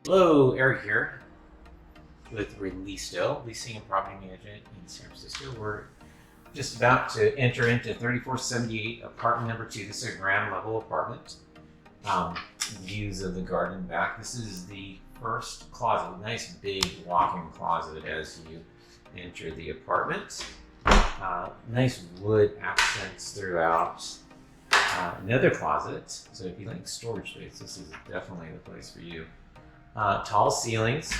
Hello, Eric here with ReLISTO, Leasing and Property Management in San Francisco. We're just about to enter into 3478 apartment number 2. This is a ground level apartment. Views of the garden back. This is the first closet, nice big walk-in closet as you enter the apartment. Nice wood accents throughout. Another closet, so if you like storage space, this is definitely the place for you. Tall ceilings,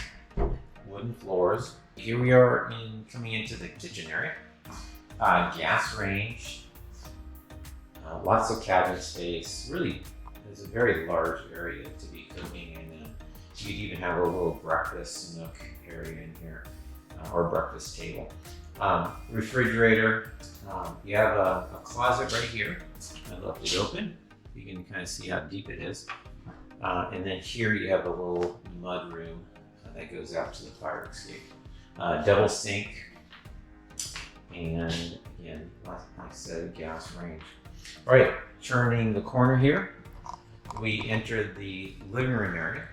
wooden floors. Here we are coming into the kitchen area. Gas range, lots of cabinet space. Really, it's a very large area to be cooking in. You'd even have a little breakfast nook area in here, or breakfast table. Refrigerator. You have a closet right here. I left it open. You can kind of see how deep it is. And then here you have a little mud room that goes out to the fire escape. Double sink, and again, like I said, gas range. All right, turning the corner here, we entered the living room area,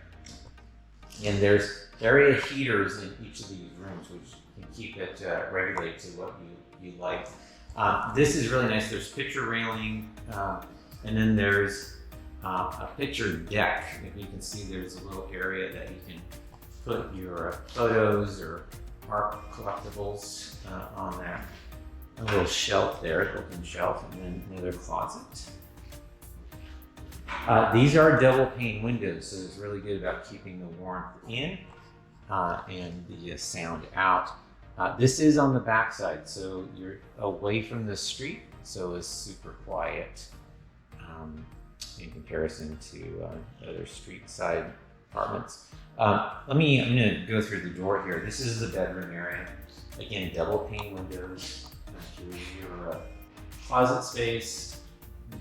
and there's area heaters in each of these rooms, which can keep it regulated to what you like. This is really nice. There's picture railing, and then there's a picture deck. If you can see, there's a little area that you can put your photos or art collectibles on that. A little shelf there, open shelf, and then another closet. These are double pane windows, so it's really good about keeping the warmth in and the sound out. This is on the back side, so you're away from the street, so it's super quiet in comparison to other street side apartments. I'm gonna go through the door here. This is the bedroom area. Again, double pane windows. Here's your closet space,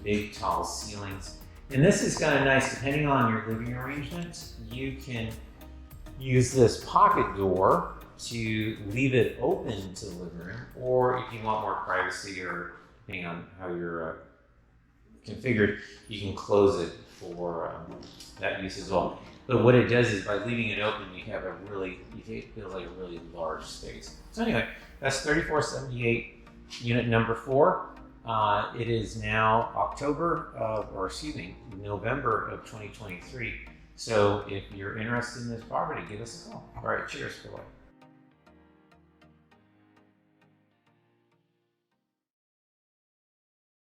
big tall ceilings. And this is kind of nice, depending on your living arrangement, you can use this pocket door to leave it open to the living room, or if you want more privacy, or depending on how you're configured, you can close it for that use as well. But what it does is, by leaving it open, you feel like a really large space. So anyway, that's 3478 unit number 4. It is now November of 2023. So if you're interested in this property, give us a call. All right, cheers. Bye-bye.